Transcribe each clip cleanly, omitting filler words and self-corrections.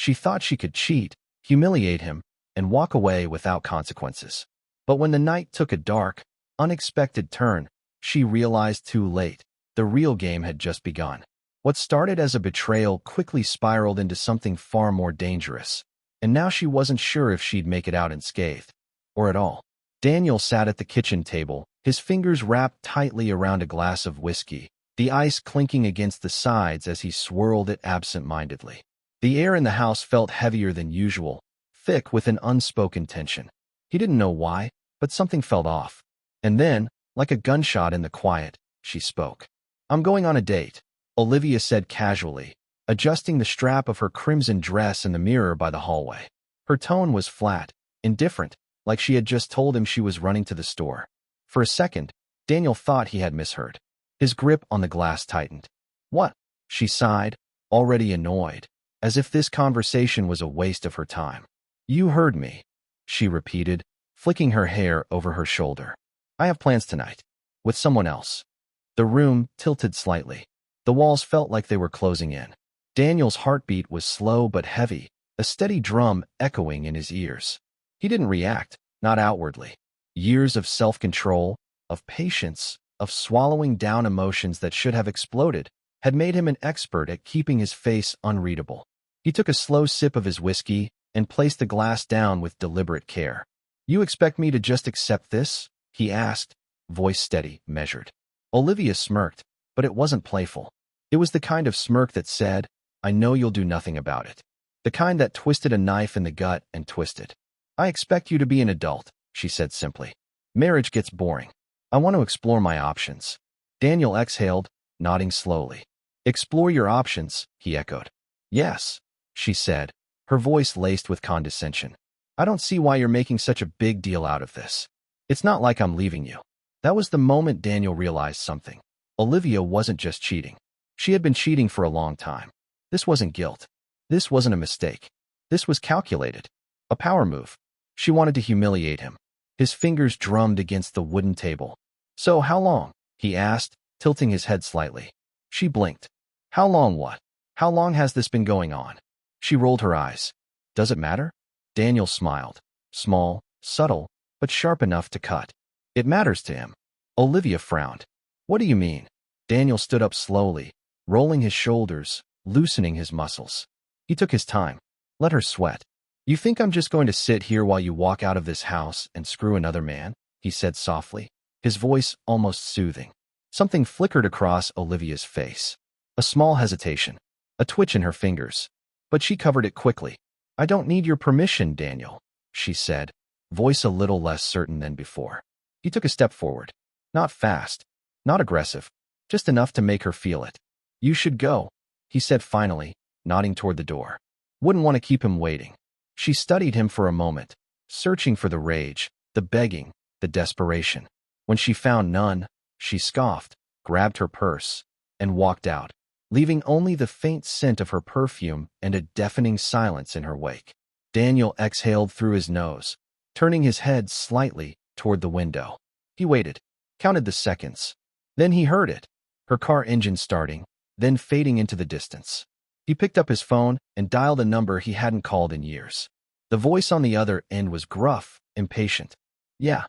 She thought she could cheat, humiliate him, and walk away without consequences. But when the night took a dark, unexpected turn, she realized too late. The real game had just begun. What started as a betrayal quickly spiraled into something far more dangerous, and now she wasn't sure if she'd make it out unscathed, or at all. Daniel sat at the kitchen table, his fingers wrapped tightly around a glass of whiskey, the ice clinking against the sides as he swirled it absent-mindedly. The air in the house felt heavier than usual, thick with an unspoken tension. He didn't know why, but something felt off. And then, like a gunshot in the quiet, she spoke. "I'm going on a date," Olivia said casually, adjusting the strap of her crimson dress in the mirror by the hallway. Her tone was flat, indifferent, like she had just told him she was running to the store. For a second, Daniel thought he had misheard. His grip on the glass tightened. "What?" she sighed, already annoyed, as if this conversation was a waste of her time. "You heard me," she repeated, flicking her hair over her shoulder. "I have plans tonight. With someone else." The room tilted slightly. The walls felt like they were closing in. Daniel's heartbeat was slow but heavy, a steady drum echoing in his ears. He didn't react, not outwardly. Years of self-control, of patience, of swallowing down emotions that should have exploded, had made him an expert at keeping his face unreadable. He took a slow sip of his whiskey and placed the glass down with deliberate care. "You expect me to just accept this?" he asked, voice steady, measured. Olivia smirked, but it wasn't playful. It was the kind of smirk that said, "I know you'll do nothing about it." The kind that twisted a knife in the gut and twisted. "I expect you to be an adult," she said simply. "Marriage gets boring. I want to explore my options." Daniel exhaled, nodding slowly. "Explore your options," he echoed. "Yes," she said, her voice laced with condescension. "I don't see why you're making such a big deal out of this. It's not like I'm leaving you." That was the moment Daniel realized something. Olivia wasn't just cheating. She had been cheating for a long time. This wasn't guilt. This wasn't a mistake. This was calculated. A power move. She wanted to humiliate him. His fingers drummed against the wooden table. "So how long?" he asked, tilting his head slightly. She blinked. "How long what? How long has this been going on?" She rolled her eyes. "Does it matter?" Daniel smiled. Small, subtle, but sharp enough to cut. "It matters to him." Olivia frowned. "What do you mean?" Daniel stood up slowly, rolling his shoulders, loosening his muscles. He took his time. Let her sweat. "You think I'm just going to sit here while you walk out of this house and screw another man?" he said softly, his voice almost soothing. Something flickered across Olivia's face. A small hesitation, a twitch in her fingers. But she covered it quickly. "I don't need your permission, Daniel," she said, voice a little less certain than before. He took a step forward. Not fast, not aggressive, just enough to make her feel it. "You should go," he said finally, nodding toward the door. Wouldn't want to keep him waiting. She studied him for a moment, searching for the rage, the begging, the desperation. When she found none, she scoffed, grabbed her purse, and walked out, leaving only the faint scent of her perfume and a deafening silence in her wake. Daniel exhaled through his nose, turning his head slightly toward the window. He waited, counted the seconds. Then he heard it, her car engine starting, then fading into the distance. He picked up his phone and dialed a number he hadn't called in years. The voice on the other end was gruff, impatient. "Yeah,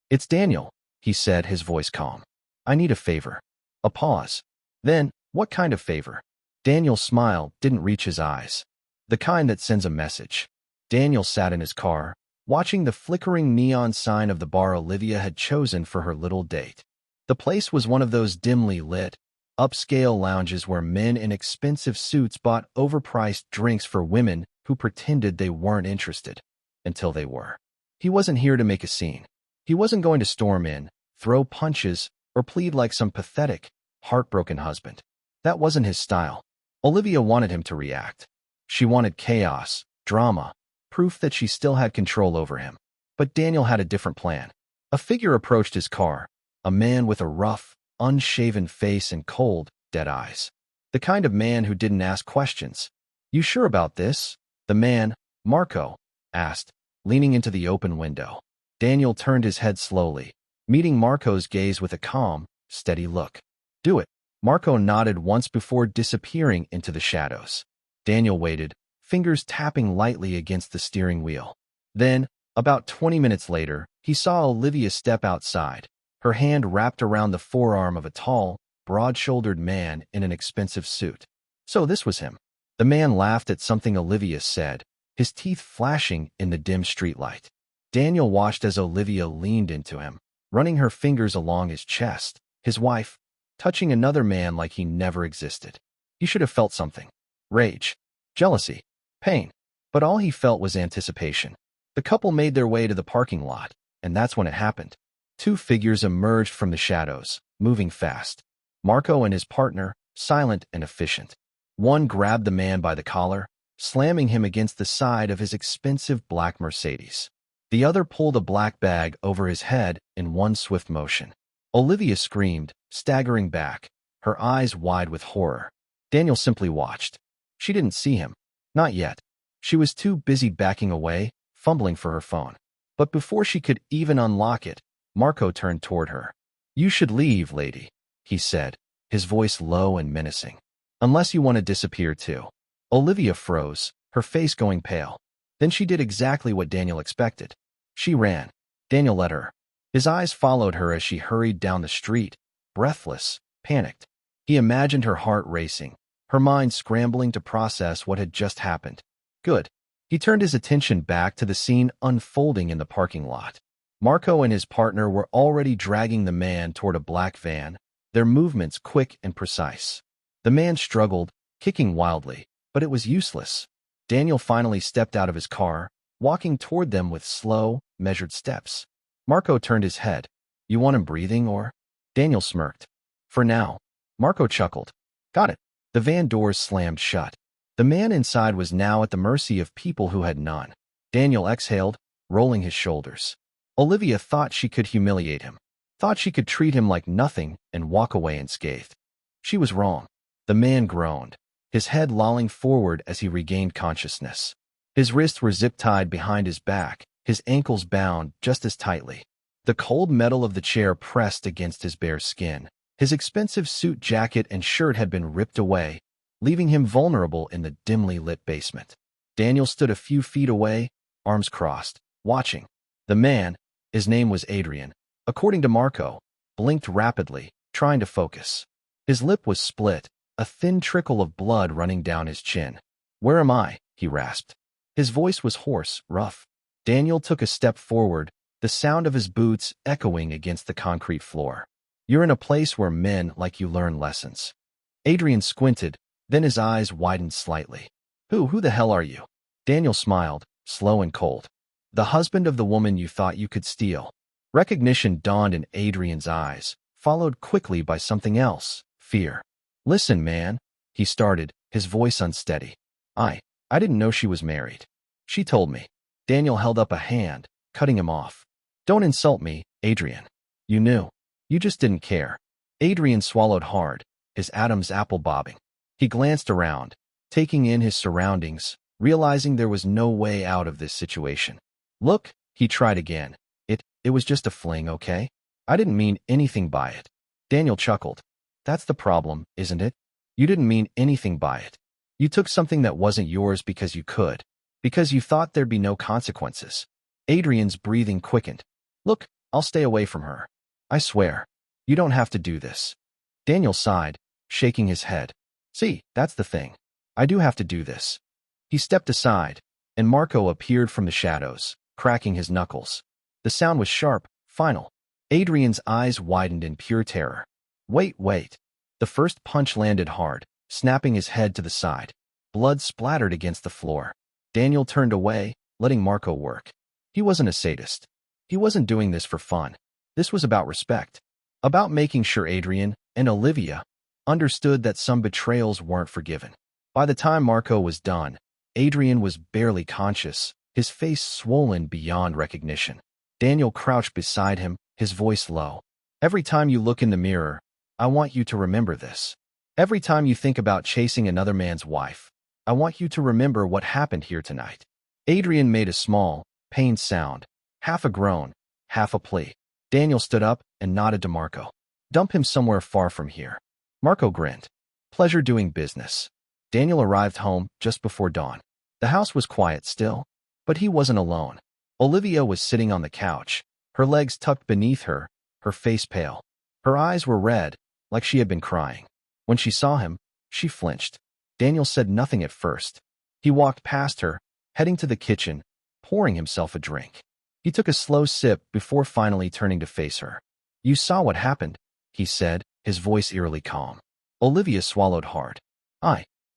it's Daniel," he said, his voice calm. "I need a favor." A pause. Then, "What kind of favor?" Daniel's smile didn't reach his eyes. "The kind that sends a message." Daniel sat in his car, watching the flickering neon sign of the bar Olivia had chosen for her little date. The place was one of those dimly lit, upscale lounges where men in expensive suits bought overpriced drinks for women who pretended they weren't interested, until they were. He wasn't here to make a scene. He wasn't going to storm in, throw punches, or plead like some pathetic, heartbroken husband. That wasn't his style. Olivia wanted him to react. She wanted chaos, drama, proof that she still had control over him. But Daniel had a different plan. A figure approached his car, a man with a rough, unshaven face and cold, dead eyes. The kind of man who didn't ask questions. "You sure about this?" The man, Marco, asked, leaning into the open window. Daniel turned his head slowly, meeting Marco's gaze with a calm, steady look. "Do it." Marco nodded once before disappearing into the shadows. Daniel waited, fingers tapping lightly against the steering wheel. Then, about 20 minutes later, he saw Olivia step outside, her hand wrapped around the forearm of a tall, broad-shouldered man in an expensive suit. So this was him. The man laughed at something Olivia said, his teeth flashing in the dim streetlight. Daniel watched as Olivia leaned into him, running her fingers along his chest, his wife, touching another man like he never existed. He should have felt something. Rage, jealousy, pain. But all he felt was anticipation. The couple made their way to the parking lot, and that's when it happened. Two figures emerged from the shadows, moving fast. Marco and his partner, silent and efficient. One grabbed the man by the collar, slamming him against the side of his expensive black Mercedes. The other pulled a black bag over his head in one swift motion. Olivia screamed, staggering back, her eyes wide with horror. Daniel simply watched. She didn't see him. Not yet. She was too busy backing away, fumbling for her phone. But before she could even unlock it, Marco turned toward her. "You should leave, lady," he said, his voice low and menacing. "Unless you want to disappear too." Olivia froze, her face going pale. Then she did exactly what Daniel expected. She ran. Daniel led her. His eyes followed her as she hurried down the street, breathless, panicked. He imagined her heart racing, her mind scrambling to process what had just happened. Good. He turned his attention back to the scene unfolding in the parking lot. Marco and his partner were already dragging the man toward a black van, their movements quick and precise. The man struggled, kicking wildly, but it was useless. Daniel finally stepped out of his car, walking toward them with slow, measured steps. Marco turned his head. "You want him breathing, or?" Daniel smirked. "For now." Marco chuckled. "Got it." The van doors slammed shut. The man inside was now at the mercy of people who had none. Daniel exhaled, rolling his shoulders. Olivia thought she could humiliate him, thought she could treat him like nothing and walk away unscathed. She was wrong. The man groaned, his head lolling forward as he regained consciousness. His wrists were zip-tied behind his back, his ankles bound just as tightly. The cold metal of the chair pressed against his bare skin. His expensive suit jacket and shirt had been ripped away, leaving him vulnerable in the dimly lit basement. Daniel stood a few feet away, arms crossed, watching. The man, his name was Adrian, according to Marco, blinked rapidly, trying to focus. His lip was split, a thin trickle of blood running down his chin. "Where am I?" he rasped. His voice was hoarse, rough. Daniel took a step forward, the sound of his boots echoing against the concrete floor. "You're in a place where men like you learn lessons." Adrian squinted, then his eyes widened slightly. Who the hell are you?" Daniel smiled, slow and cold. "The husband of the woman you thought you could steal." Recognition dawned in Adrian's eyes, followed quickly by something else, fear. "Listen, man," he started, his voice unsteady. I didn't know she was married. She told me." Daniel held up a hand, cutting him off. "Don't insult me, Adrian. You knew. You just didn't care." Adrian swallowed hard, his Adam's apple bobbing. He glanced around, taking in his surroundings, realizing there was no way out of this situation. "Look," he tried again. It was just a fling, okay? I didn't mean anything by it." Daniel chuckled. "That's the problem, isn't it? You didn't mean anything by it. You took something that wasn't yours because you could, because you thought there'd be no consequences." Adrian's breathing quickened. "Look, I'll stay away from her. I swear. You don't have to do this." Daniel sighed, shaking his head. "See, that's the thing. I do have to do this." He stepped aside, and Marco appeared from the shadows, cracking his knuckles. The sound was sharp, final. Adrian's eyes widened in pure terror. Wait. The first punch landed hard, snapping his head to the side. Blood splattered against the floor. Daniel turned away, letting Marco work. He wasn't a sadist. He wasn't doing this for fun. This was about respect. About making sure Adrian and Olivia understood that some betrayals weren't forgiven. By the time Marco was done, Adrian was barely conscious, his face swollen beyond recognition. Daniel crouched beside him, his voice low. "Every time you look in the mirror, I want you to remember this. Every time you think about chasing another man's wife, I want you to remember what happened here tonight." Adrian made a small, pained sound, half a groan, half a plea. Daniel stood up and nodded to Marco. "Dump him somewhere far from here." Marco grinned. "Pleasure doing business." Daniel arrived home just before dawn. The house was quiet still, but he wasn't alone. Olivia was sitting on the couch, her legs tucked beneath her, her face pale. Her eyes were red, like she had been crying. When she saw him, she flinched. Daniel said nothing at first. He walked past her, heading to the kitchen, pouring himself a drink. He took a slow sip before finally turning to face her. "You saw what happened," he said, his voice eerily calm. Olivia swallowed hard.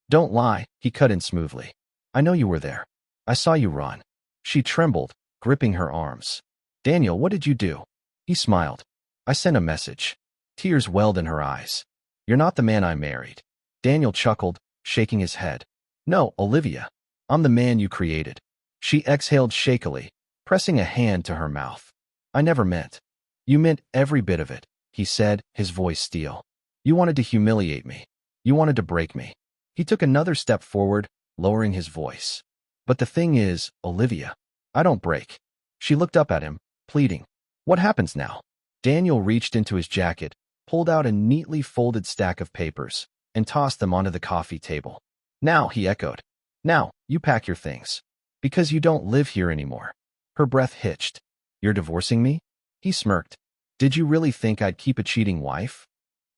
Don't lie," he cut in smoothly. "I know you were there. I saw you run." She trembled, gripping her arms. "Daniel, what did you do?" He smiled. "I sent a message." Tears welled in her eyes. "You're not the man I married." Daniel chuckled, shaking his head. "No, Olivia. I'm the man you created." She exhaled shakily, pressing a hand to her mouth. "I never meant." "You meant every bit of it," he said, his voice steel. "You wanted to humiliate me. You wanted to break me." He took another step forward, lowering his voice. "But the thing is, Olivia, I don't break." She looked up at him, pleading. "What happens now?" Daniel reached into his jacket, pulled out a neatly folded stack of papers, and tossed them onto the coffee table. "Now," he echoed. "Now, you pack your things. Because you don't live here anymore." Her breath hitched. "You're divorcing me?" He smirked. "Did you really think I'd keep a cheating wife?"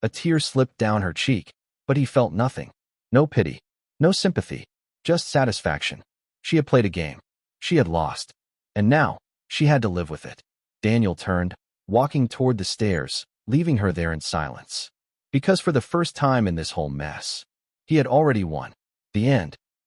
A tear slipped down her cheek, but he felt nothing. No pity, no sympathy, just satisfaction. She had played a game. She had lost. And now, she had to live with it. Daniel turned, walking toward the stairs, leaving her there in silence. Because for the first time in this whole mess, he had already won. The end.